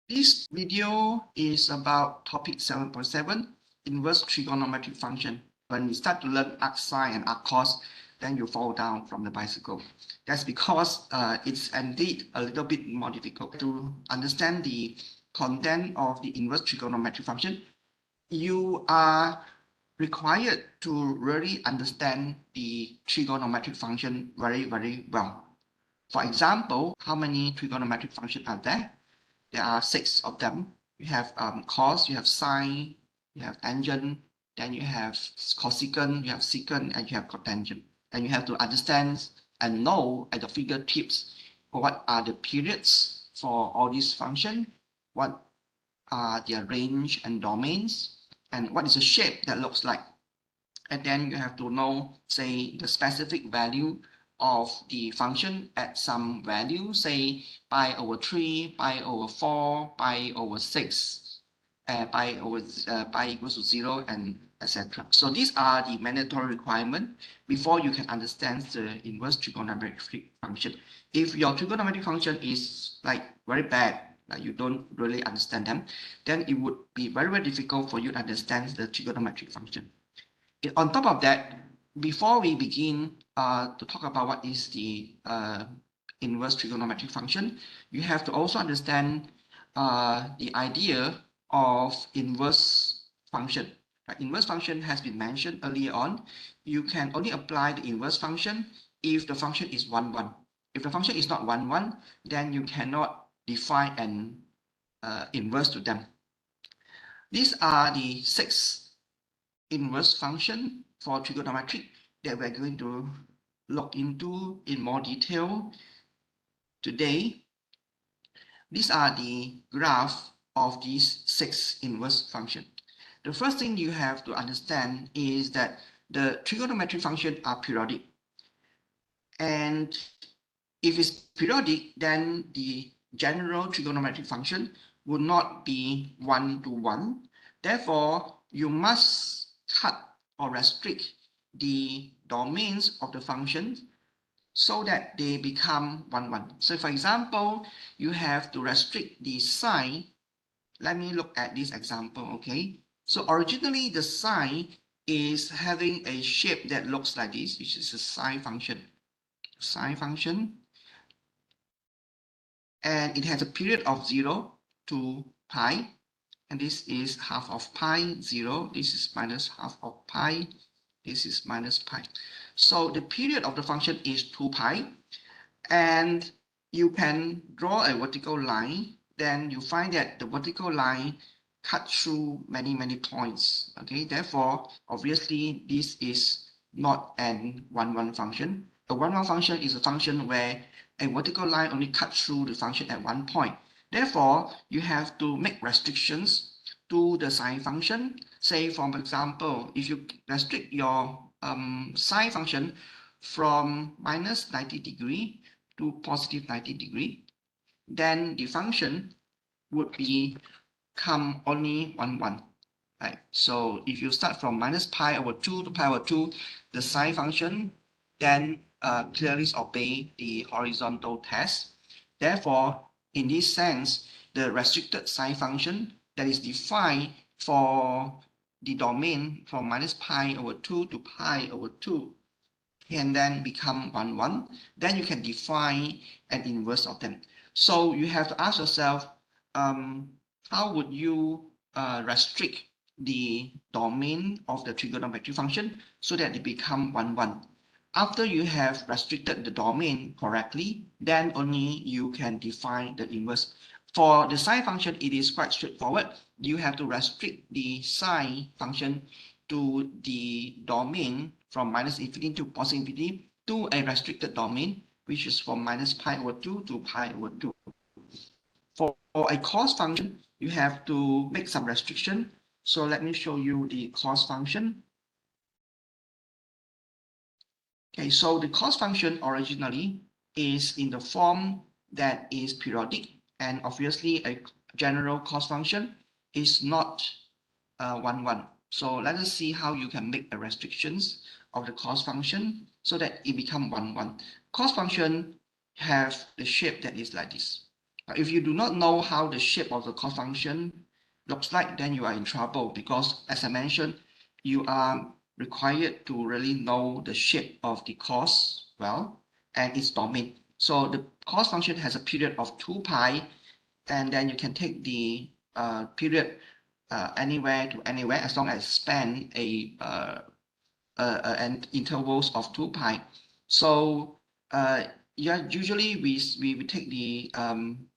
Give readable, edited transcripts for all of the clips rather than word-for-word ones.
This video is about topic 7.7, inverse trigonometric function. When you start to learn arc sine and arc cos, then you fall down from the bicycle. That's because it's indeed a little bit more difficult to understand the content of the inverse trigonometric function. You are required to really understand the trigonometric function very, very well. For example, how many trigonometric functions are there? There are 6 of them. You have cos, you have sine, you have tangent, then you have cosecant, you have secant, and you have cotangent. And you have to understand and know at the fingertips what are the periods for all these functions, what are their range and domains, and what is the shape that looks like. And then you have to know, say, the specific value of the function at some value, say pi over 3, pi over 4, pi over 6, pi equals to 0, and etc. So these are the mandatory requirements before you can understand the inverse trigonometric function. If your trigonometric function is like very bad, like you don't really understand them, then it would be very, very difficult for you to understand the trigonometric function. On top of that, before we begin to talk about what is the inverse trigonometric function, you have to also understand the idea of inverse function. Right? Inverse function has been mentioned earlier on. You can only apply the inverse function if the function is 1, 1. If the function is not 1, 1, then you cannot define an inverse to them. These are the 6 inverse function for trigonometry that we're going to look into in more detail today. These are the graph of these 6 inverse functions. The first thing you have to understand is that the trigonometric functions are periodic. And if it's periodic, then the general trigonometric function would not be 1 to 1. Therefore, you must cut or restrict the domains of the functions so that they become 1, 1. So for example, you have to restrict the sine. Let me look at this example, okay? So originally the sine is having a shape that looks like this, which is a sine function. Sine function. And it has a period of 0 to pi. And this is half of pi, 0. This is minus half of pi. This is minus pi. So the period of the function is 2 pi. And you can draw a vertical line. Then you find that the vertical line cuts through many, many points. Okay, therefore, obviously, this is not an 1, 1 function. A 1, 1 function is a function where a vertical line only cuts through the function at one point. Therefore, you have to make restrictions to the sine function. Say, for example, if you restrict your sine function from minus 90 degree to positive 90 degree, then the function would become only 1, 1. Right? So if you start from minus pi over 2 to pi over 2, the sine function then clearly obey the horizontal test. Therefore, in this sense, the restricted sine function that is defined for the domain from minus pi over 2 to pi over 2 can then become 1, 1. Then you can define an inverse of them. So you have to ask yourself, how would you restrict the domain of the trigonometric function so that it become 1, 1? After you have restricted the domain correctly, then only you can define the inverse. For the sine function, it is quite straightforward. You have to restrict the sine function to the domain from minus infinity to positive infinity to a restricted domain, which is from minus pi over 2 to pi over 2. For a cos function, you have to make some restriction. So let me show you the cos function. Okay, so the cos function originally is in the form that is periodic, and obviously a general cos function is not 1, 1. So let us see how you can make the restrictions of the cos function so that it become 1, 1. Cos function have the shape that is like this. If you do not know how the shape of the cost function looks like, then you are in trouble, because as I mentioned, you are required to really know the shape of the cost well and its domain. So the cost function has a period of 2 pi, and then you can take the period anywhere to anywhere as long as span an intervals of 2 pi. So yeah, usually we take the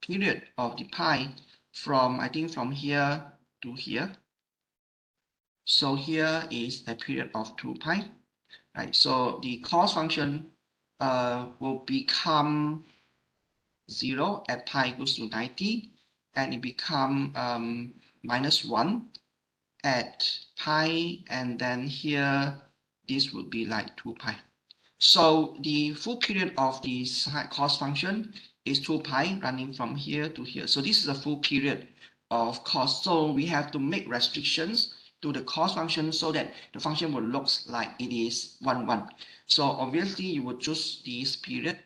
period of the pi from, I think, from here to here. So here is a period of 2 pi, right? So the cost function will become 0 at pi equals to 90, and it become -1 at pi, and then here this would be like 2 pi. So the full period of the cost function is 2 pi running from here to here. So this is a full period of cost. So we have to make restrictions to the cost function so that the function will look like it is 1, 1. So obviously you would choose this period.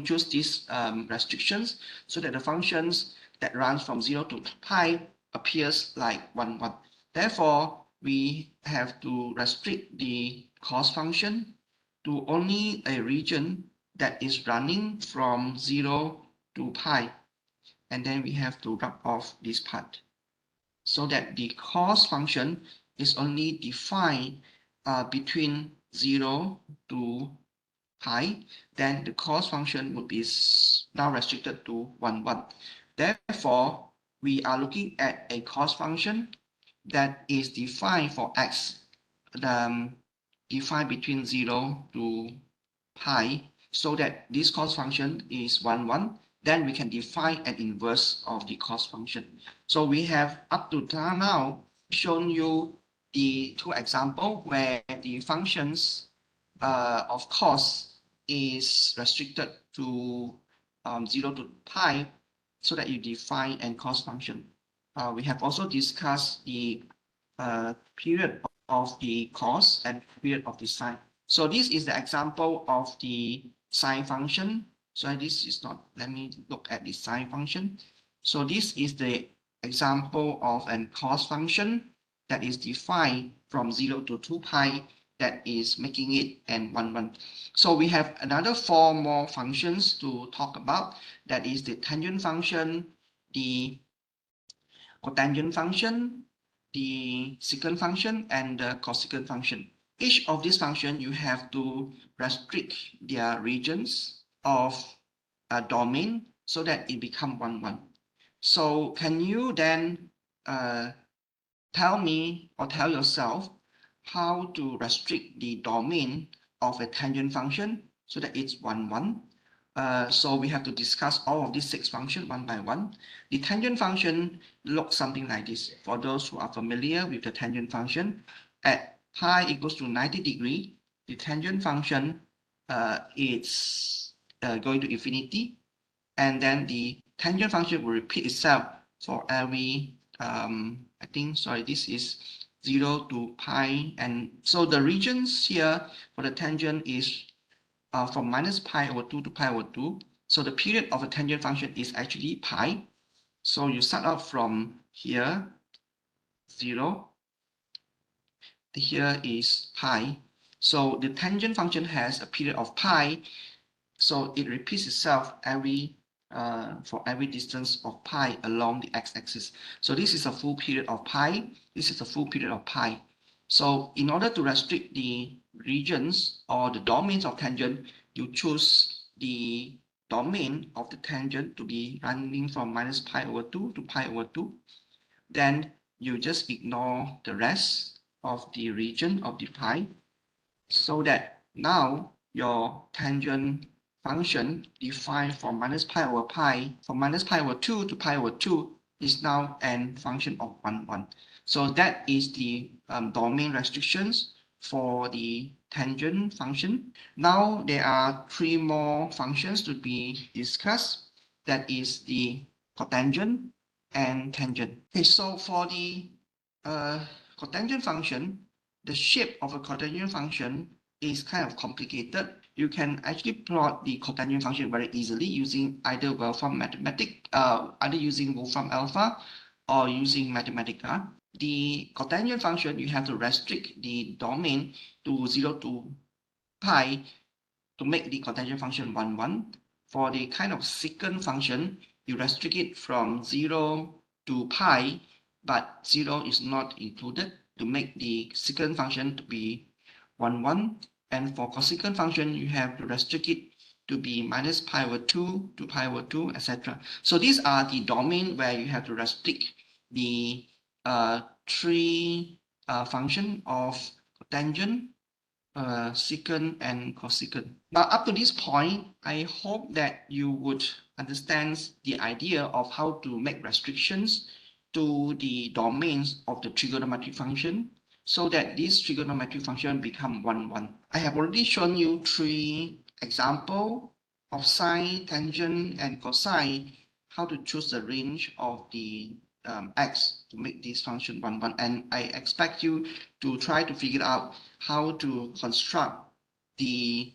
Choose these restrictions so that the functions that runs from 0 to pi appears like 1, 1. Therefore, we have to restrict the cost function to only a region that is running from 0 to pi. And then we have to rub off this part so that the cost function is only defined between 0 to pi. Then the cost function would be now restricted to 1, 1. Therefore, we are looking at a cost function that is defined for x, defined between 0 to pi, so that this cost function is 1, 1. Then we can define an inverse of the cost function. So we have up to now shown you the two examples where the functions of cost is restricted to 0 to pi, so that you define a cost function. We have also discussed the period of the cost and period of the sine. So this is the example of the sine function. So this is not, let me look at the sine function. So this is the example of a cost function that is defined from 0 to 2 pi, that is making it n 1, 1. So we have another 4 more functions to talk about. That is the tangent function, the cotangent function, the secant function, and the cosecant function. Each of these functions, you have to restrict their regions of a domain so that it becomes 1, 1. So can you then tell me or tell yourself how to restrict the domain of a tangent function so that it's 1, 1? So we have to discuss all of these 6 functions one by one. The tangent function looks something like this. For those who are familiar with the tangent function, at pi equals to 90 degrees, the tangent function is going to infinity, and then the tangent function will repeat itself for every, I think, sorry, this is 0 to pi, and so the regions here for the tangent is from minus pi over 2 to pi over 2. So the period of a tangent function is actually pi. So you start out from here, 0. Here is pi. So the tangent function has a period of pi. So it repeats itself for every distance of pi along the x-axis. So this is a full period of pi. This is a full period of pi. So in order to restrict the regions or the domains of tangent, you choose the domain of the tangent to be running from minus pi over 2 to pi over 2. Then you just ignore the rest of the region of the pi, so that now your tangent function defined from minus pi over pi, from minus pi over 2 to pi over 2, is now a function of 1, 1. So that is the domain restrictions for the tangent function. Now there are 3 more functions to be discussed. That is the cotangent and tangent. Okay, so for the cotangent function, the shape of a cotangent function is kind of complicated. you can actually plot the cotangent function very easily using either Wolfram either using Wolfram Alpha or using Mathematica. The cotangent function, you have to restrict the domain to 0 to pi to make the cotangent function 1, 1. For the kind of secant function, you restrict it from 0 to pi, but 0 is not included to make the secant function to be 1, 1. And for cosecant function, you have to restrict it to be minus pi over 2 to pi over 2, etc. So these are the domain where you have to restrict the three function of tangent, secant, and cosecant. Now, up to this point, I hope that you would understand the idea of how to make restrictions to the domains of the trigonometric function so that this trigonometric function become 1, 1. I have already shown you 3 examples of sine, tangent, and cosine, how to choose the range of the x to make this function 1, 1. And I expect you to try to figure out how to construct the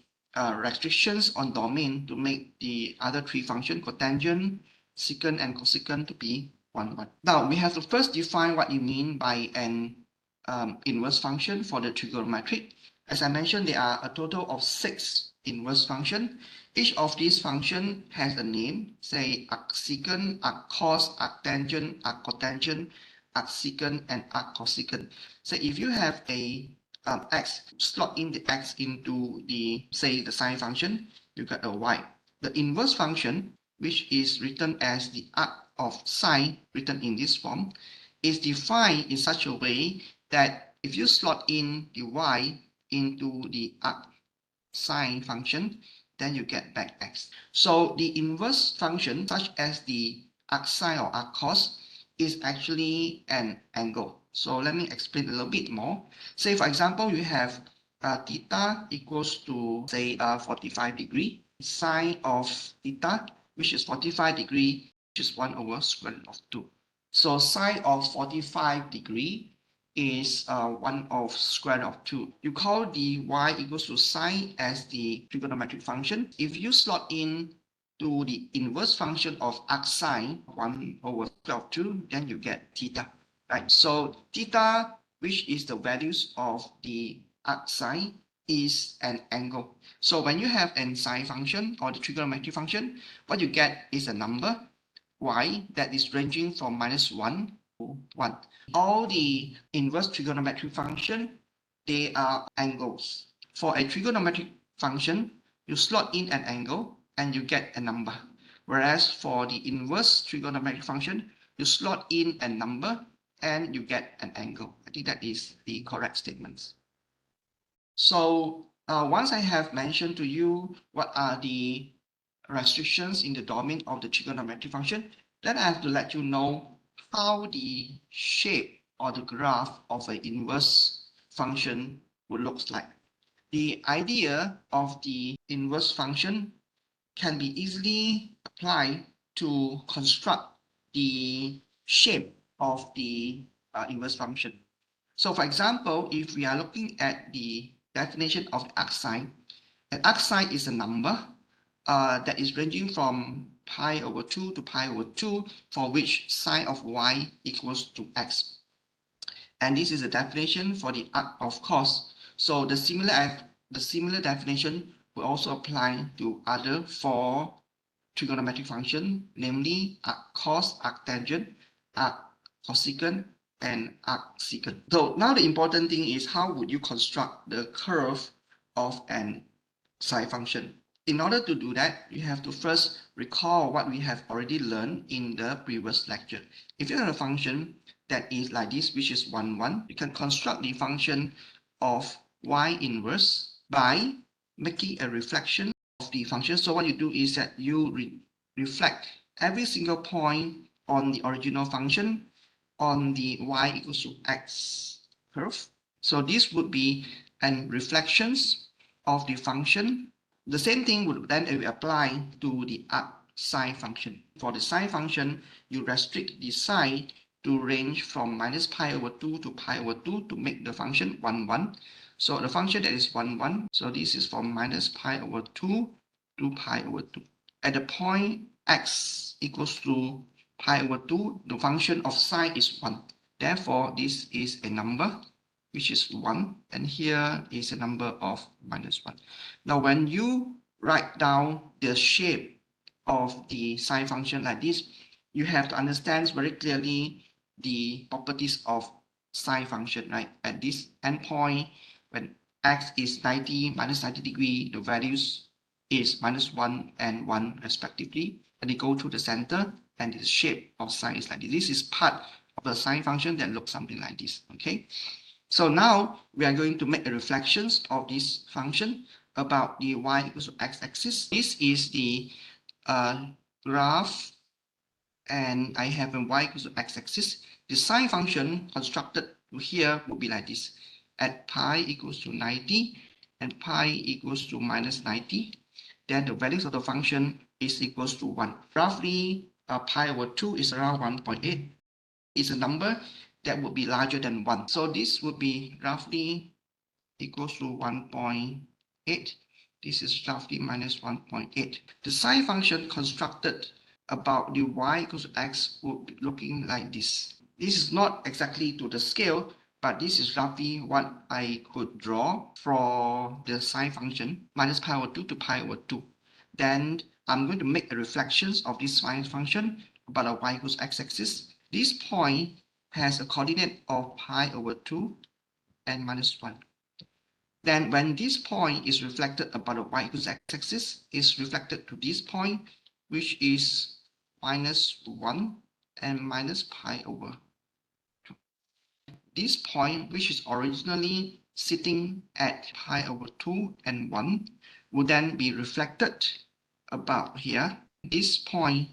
restrictions on domain to make the other 3 functions, cotangent, secant, and cosecant, to be 1, 1. Now, we have to first define what you mean by an inverse function for the trigonometric. As I mentioned, there are a total of 6 inverse functions. Each of these functions has a name, say arcsecant, arccos, arctangent, arccotangent, arcsecant, and arccosecant. So if you have a x, slot in the x into the, say, the sine function, you get a y. The inverse function, which is written as the arc of sine, written in this form, is defined in such a way that if you slot in the y into the arc sine function, then you get back x. So the inverse function, such as the arcsine or arccos, is actually an angle. So let me explain a little bit more. Say, for example, you have theta equals to, say, 45 degree. Sine of theta, which is 45 degree, which is 1 over square root of 2. So sine of 45 degree is 1 of square root of 2. You call the y equals to sine as the trigonometric function. If you slot in to the inverse function of arcsine, 1 over square root of 2, then you get theta. Right? So theta, which is the values of the arcsine, is an angle. So when you have an sine function or the trigonometric function, what you get is a number y that is ranging from minus 1 to 1. All the inverse trigonometric function, they are angles. For a trigonometric function, you slot in an angle and you get a number. Whereas for the inverse trigonometric function, you slot in a number and you get an angle. I think that is the correct statements. So once I have mentioned to you what are the restrictions in the domain of the trigonometric function, then I have to let you know how the shape or the graph of an inverse function would look like. The idea of the inverse function can be easily applied to construct the shape of the inverse function. So for example, if we are looking at the definition of the arcsine, an arcsine is a number that is ranging from pi over 2 to pi over 2, for which sine of y equals to x. And this is a definition for the arc of cos. So the similar definition will also apply to other 4 trigonometric functions, namely arccos, arctangent, arccosecant, and arcsecant. So now the important thing is how would you construct the curve of an sine function. In order to do that, you have to first recall what we have already learned in the previous lecture. If you have a function that is like this, which is 1, 1, you can construct the function of y inverse by making a reflection of the function. So what you do is that you reflect every single point on the original function on the y equals to x curve. So this would be an reflections of the function. The same thing would then apply to the arcsine function. For the sine function, you restrict the sine to range from minus pi over 2 to pi over 2 to make the function 1, 1. So the function that is 1, 1. So this is from minus pi over 2 to pi over 2. At the point x equals to pi over 2, the function of sine is 1. Therefore, this is a number which is 1, and here is a number of minus 1. Now, when you write down the shape of the sine function like this, you have to understand very clearly the properties of sine function, right? At this endpoint, when x is 90 minus 90 degree, the values is minus 1 and 1 respectively, and they go to the center, and the shape of sine is like this. This is part of the sine function that looks something like this, okay? So now we are going to make a reflections of this function about the y equals to x-axis. This is the graph, and I have a y equals to x-axis. The sine function constructed here would be like this. At pi equals to 90 and pi equals to minus 90, then the values of the function is equals to 1. Roughly, pi over 2 is around 1.8. It's a number that would be larger than 1. So this would be roughly equals to 1.8. This is roughly minus 1.8. The sine function constructed about the y equals to x would be looking like this. This is not exactly to the scale, but this is roughly what I could draw for the sine function, minus pi over 2 to pi over 2. Then I'm going to make a reflections of this sine function about a y equals x-axis. This point has a coordinate of pi over 2 and minus 1. Then when this point is reflected about the y equals x-axis, is reflected to this point, which is minus 1 and minus pi over 2. This point, which is originally sitting at pi over 2 and 1, would then be reflected about here. This point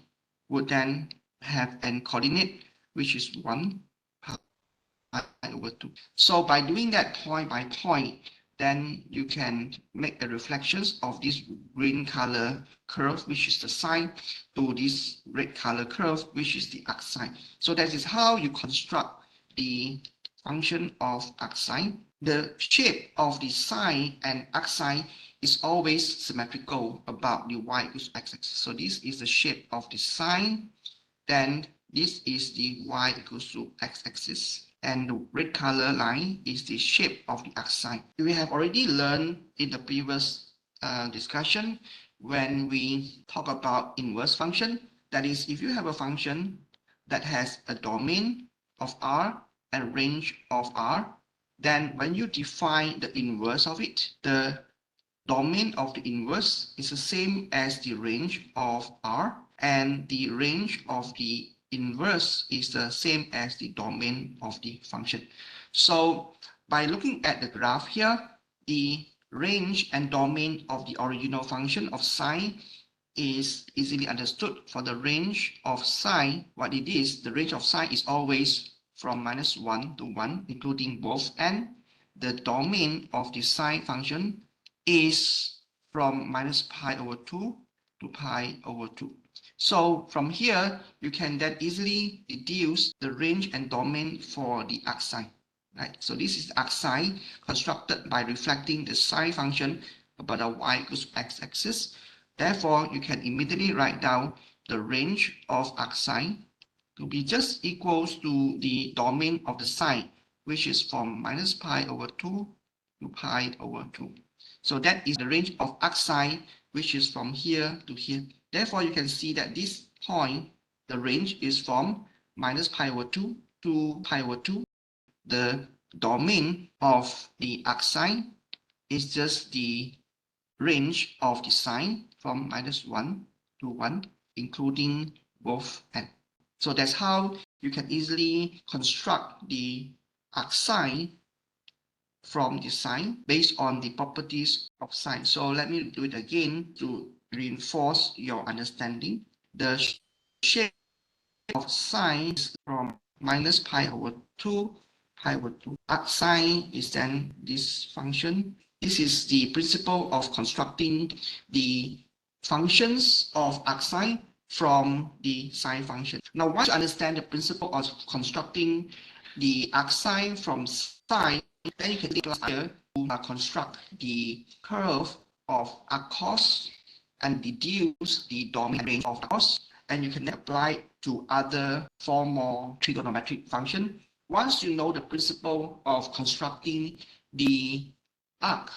would then have an coordinate which is 1 pi over 2. So by doing that point by point, then you can make the reflections of this green color curve, which is the sine, to this red color curve, which is the arcsine. So that is how you construct the function of arcsine. The shape of the sine and arcsine is always symmetrical about the y equals x-axis. So this is the shape of the sine, then this is the y equals to x-axis, and the red color line is the shape of the arcsine. We have already learned in the previous discussion when we talk about inverse function. That is, if you have a function that has a domain of R and range of R, then when you define the inverse of it, the domain of the inverse is the same as the range of R, and the range of the inverse is the same as the domain of the function. So by looking at the graph here, the range and domain of the original function of sine is easily understood. For the range of sine, what it is, the range of sine is always from minus 1 to 1, including both, and the domain of the sine function is from minus pi over 2 to pi over 2. So from here, you can then easily deduce the range and domain for the arcsine, right? So this is the arcsine constructed by reflecting the sine function about the y equals x-axis. Therefore, you can immediately write down the range of arcsine to be just equals to the domain of the sine, which is from minus pi over 2 to pi over 2. So that is the range of arcsine, which is from here to here. Therefore, you can see that this point, the range is from minus pi over 2 to pi over 2. The domain of the arcsine is just the range of the sine from minus 1 to 1, including both ends. So that's how you can easily construct the arcsine from the sine based on the properties of sine. So let me do it again to reinforce your understanding. The shape of sine is from minus pi over 2, pi over 2. Arcsine is then this function. This is the principle of constructing the functions of arcsine from the sine function. Now, once you understand the principle of constructing the arcsine from sine, then you can take here construct the curve of arc cos and deduce the dominant range of arc cos, and you can then apply it to other formal trigonometric function. Once you know the principle of constructing the arc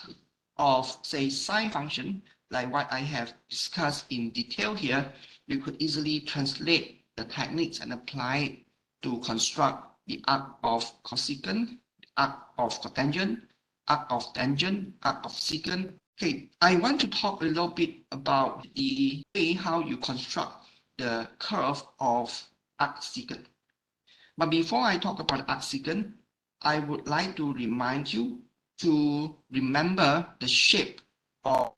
of, say, sine function, like what I have discussed in detail here, you could easily translate the techniques and apply it to construct the arc of cosecant, arc of cotangent, arc of tangent, arc of secant. Okay, I want to talk a little bit about the way how you construct the curve of arc secant. But before I talk about arc secant, I would like to remind you to remember the shape of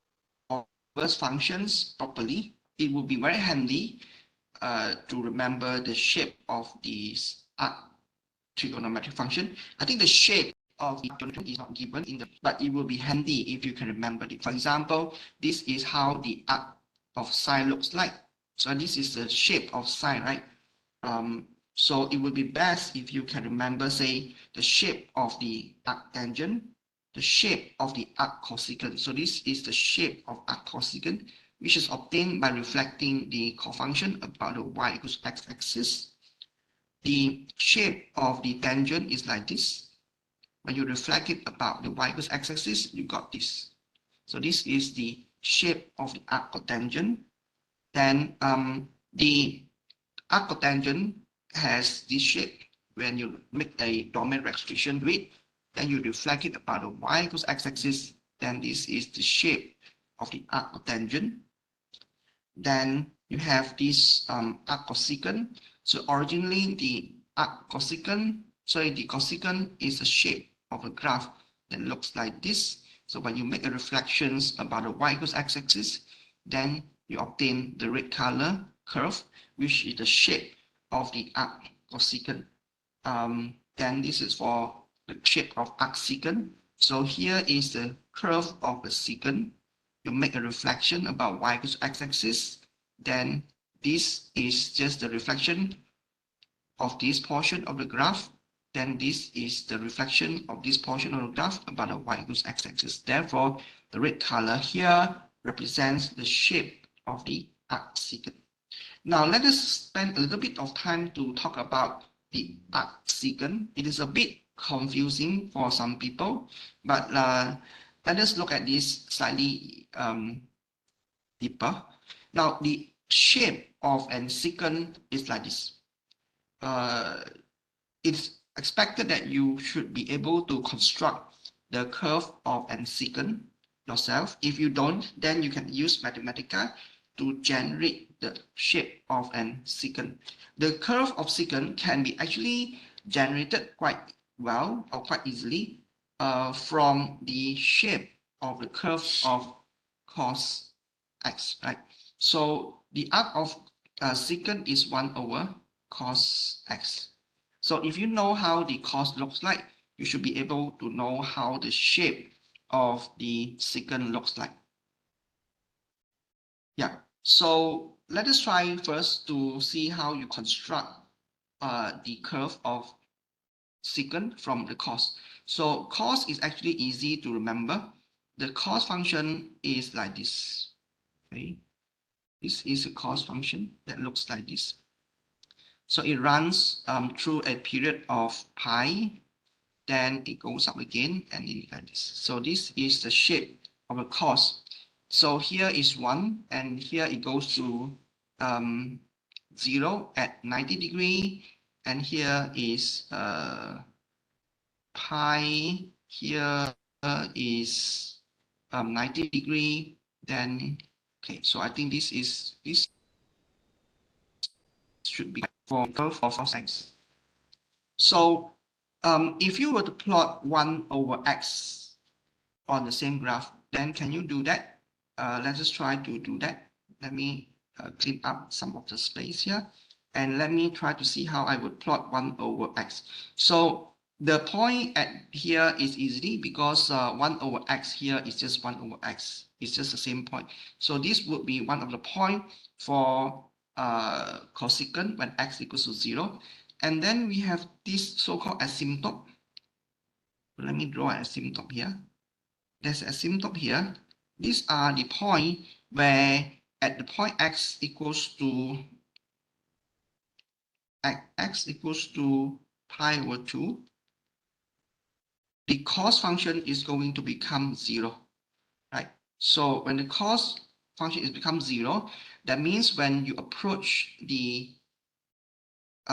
inverse functions properly. It would be very handy to remember the shape of these arc trigonometric function. I think the shape of the trigonometric is not given in the, but it will be handy if you can remember it. For example, this is how the arc of sine looks like. So this is the shape of sine, right? So it would be best if you can remember, say, the shape of the arc tangent, the shape of the arc cosecant. So this is the shape of arc cosecant, which is obtained by reflecting the cofunction about the y equals x-axis. The shape of the tangent is like this. When you reflect it about the y equals x-axis, you got this. So this is the shape of the arc cotangent. Then the arc cotangent has this shape. When you make a dominant restriction to it, then you reflect it about the y equals x-axis, then this is the shape of the arc cotangent. Then you have this arc cosecant. So originally the arc cosecant, the cosecant is the shape of a graph that looks like this. So when you make a reflections about the y equals x-axis, then you obtain the red color curve, which is the shape of the arc cosecant. Then this is for the shape of arc secant. So here is the curve of the secant. You make a reflection about y equals x-axis, then this is just the reflection of this portion of the graph. Then this is the reflection of this portion of the graph about the y equals x-axis. Therefore, the red color here represents the shape of the arc secant. Now, let us spend a little bit of time to talk about the arc secant. It is a bit confusing for some people, but let us look at this slightly deeper. Now, the shape of an secant is like this. It's expected that you should be able to construct the curve of an secant yourself. If you don't, then you can use Mathematica to generate the shape of an secant. The curve of secant can be actually generated quite well or quite easily from the shape of the curve of cos x, right? So the arc of secant is 1 over cos x. So if you know how the cos looks like, you should be able to know how the shape of the secant looks like. Yeah, so let us try first to see how you construct the curve of secant from the cos. So cos is actually easy to remember. The cos function is like this. Okay, this is a cos function that looks like this. So it runs through a period of pi, then it goes up again and it like this. So this is the shape of a cos. So here is 1 and here it goes to 0 at 90 degree, and here is pi, here is 90 degree, then okay, so I think this should be for curve of cos x. So if you were to plot 1 over x on the same graph, then can you do that? Let's just try to do that. Let me clean up some of the space here, and let me try to see how I would plot 1 over x. So the point at here is easy because 1 over x here is just 1 over x. It's just the same point. So this would be one of the point for cosecant when x equals to 0. And then we have this so-called asymptote. Let me draw an asymptote here. there's asymptote here. These are the point where at the point x equals to pi over 2, the cos function is going to become 0, right? So when the cos function is become 0, that means when you approach the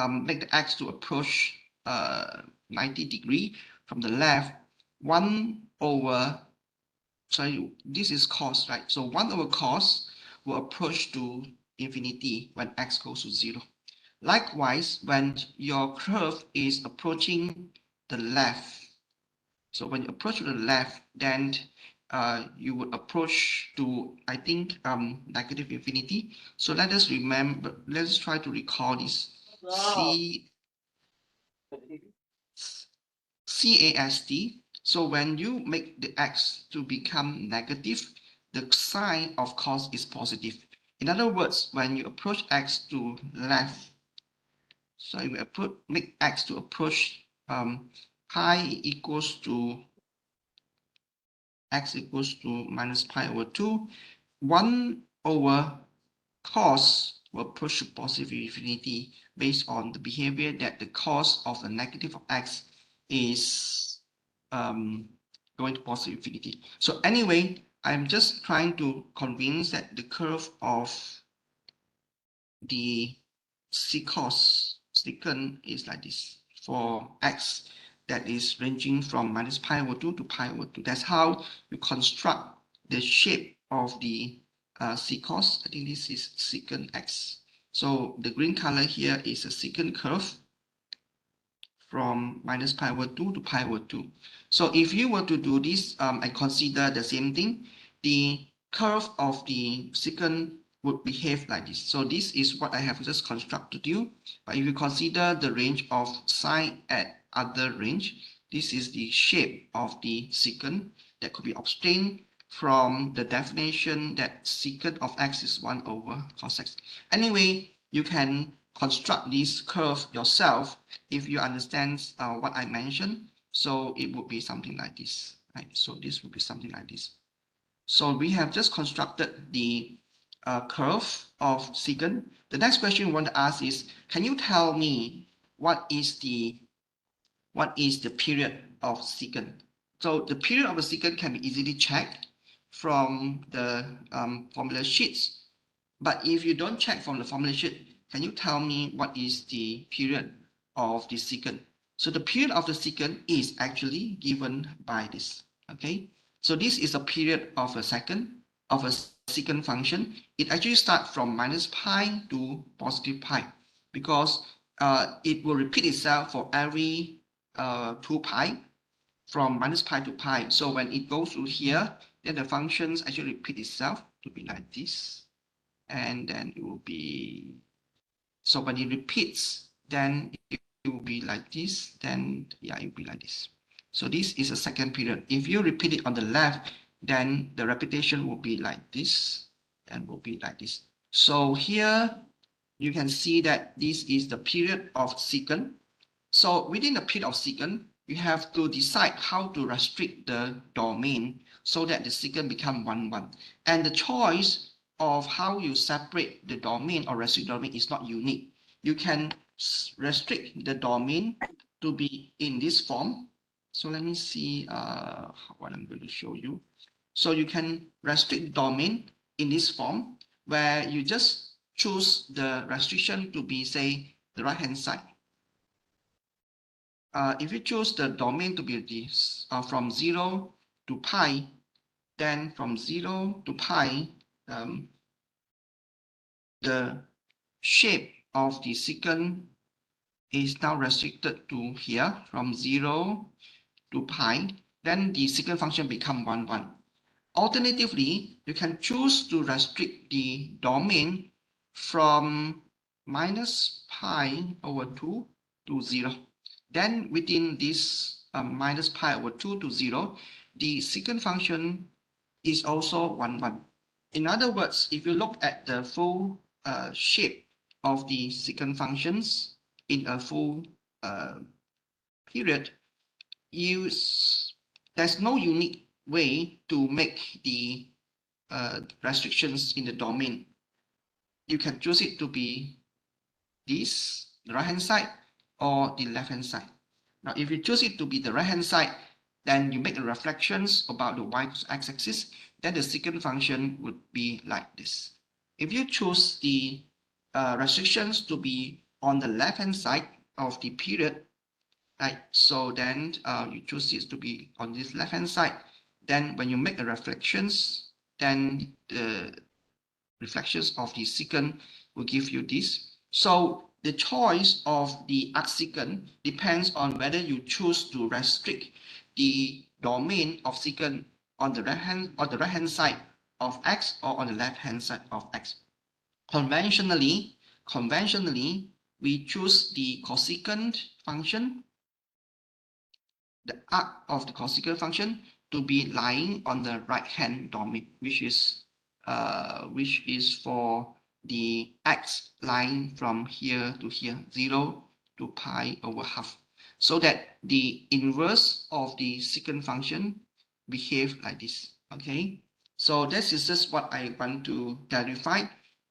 make the x to approach 90 degree from the left, 1 over, sorry, this is cos, right? So 1 over cos will approach to infinity when x goes to 0. Likewise, when your curve is approaching the left, so when you approach to the left, then you would approach to, I think, negative infinity. So let us remember, let's try to recall this. CAST. So when you make the x to become negative, the sign of cos is positive. In other words, when you approach x to left, so you make x to approach pi equals to x equals to minus pi over 2, 1 over cos will approach to positive infinity based on the behavior that the cos of the negative of x is going to positive infinity. So anyway, I'm just trying to convince that the curve of the secant is like this for x that is ranging from minus pi over 2 to pi over 2. That's how you construct the shape of the secant. I think this is secant x. So the green color here is a secant curve from minus pi over 2 to pi over 2. So if you were to do this and consider the same thing, the curve of the secant would behave like this. So this is what I have just constructed you. But if you consider the range of sine at other range, this is the shape of the secant that could be obtained from the definition that secant of x is 1 over cos x. Anyway, you can construct this curve yourself if you understand what I mentioned. So it would be something like this, right? So this would be something like this. So we have just constructed the curve of secant. The next question we want to ask is, can you tell me what is the period of secant? So the period of a secant can be easily checked from the formula sheets. But if you don't check from the formula sheet, can you tell me what is the period of the secant? So the period of the secant is actually given by this. Okay, so this is a period of a second of a secant function. It actually starts from minus pi to positive pi because it will repeat itself for every 2 pi from minus pi to pi. So when it goes to here, then the functions actually repeat itself to be like this. And then it will be, so when it repeats, then it will be like this, then yeah, it will be like this. So this is a second period. If you repeat it on the left, then the repetition will be like this and will be like this. So here you can see that this is the period of secant. So within the period of secant, you have to decide how to restrict the domain so that the secant become 1, 1. And the choice of how you separate the domain or restrict the domain is not unique. You can restrict the domain to be in this form. So let me see what I'm going to show you. So you can restrict the domain in this form where you just choose the restriction to be, say, the right-hand side. If you choose the domain to be this from 0 to pi, then from 0 to pi, the shape of the secant is now restricted to here from 0 to pi, then the secant function become 1, 1. Alternatively, you can choose to restrict the domain from minus pi over 2 to 0. Then within this minus pi over 2 to 0, the secant function is also 1, 1. In other words, if you look at the full shape of the secant functions in a full period, there's no unique way to make the restrictions in the domain. You can choose it to be this, the right hand side, or the left hand side. Now, if you choose it to be the right hand side, then you make the reflections about the y-axis, then the secant function would be like this. If you choose the restrictions to be on the left hand side of the period, right? So then you choose this to be on this left hand side. Then when you make the reflections, then the reflections of the secant will give you this. So the choice of the arcsecant depends on whether you choose to restrict the domain of secant on the right hand side of x or on the left hand side of x. Conventionally, we choose the cosecant function, the arc of the cosecant function, to be lying on the right hand domain, which is for the x line from here to here, 0 to pi over half, so that the inverse of the secant function behave like this. Okay, so this is just what I want to clarify,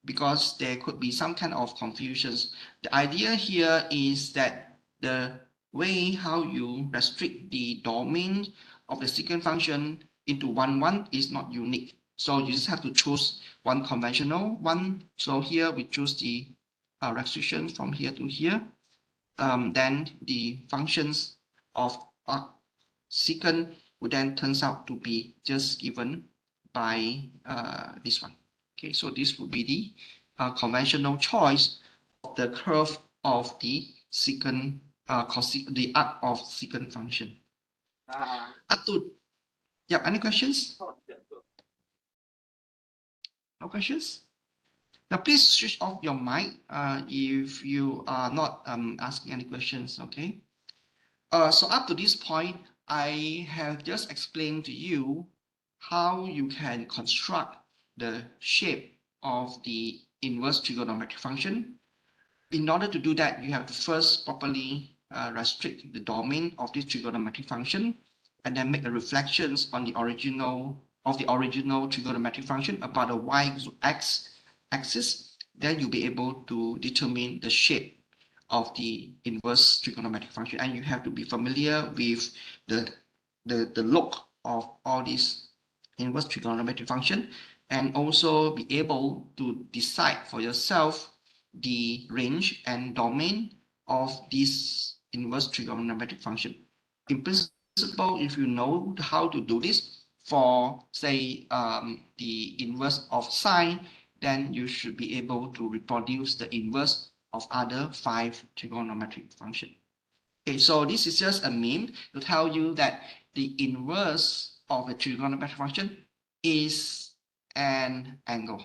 because there could be some kind of confusions. The idea here is that the way how you restrict the domain of the secant function into 1, is not unique. So you just have to choose one conventional one. So here we choose the restriction from here to here. Then the functions of secant would then turns out to be just given by this one. Okay, so this would be the conventional choice of the curve of the secant, the arc of secant function. Up to, yeah, any questions? No questions? Now, please switch off your mic if you are not asking any questions, okay? So up to this point, I have just explained to you how you can construct the shape of the inverse trigonometric function. In order to do that, you have to first properly restrict the domain of this trigonometric function, and then make the reflections on the original trigonometric function about the y-x axis. Then you'll be able to determine the shape of the inverse trigonometric function, and you have to be familiar with the look of all these inverse trigonometric function, and also be able to decide for yourself the range and domain of this inverse trigonometric function. In principle, if you know how to do this for, say, the inverse of sine, then you should be able to reproduce the inverse of other 5 trigonometric functions. Okay, so this is just a meme to tell you that the inverse of a trigonometric function is an angle.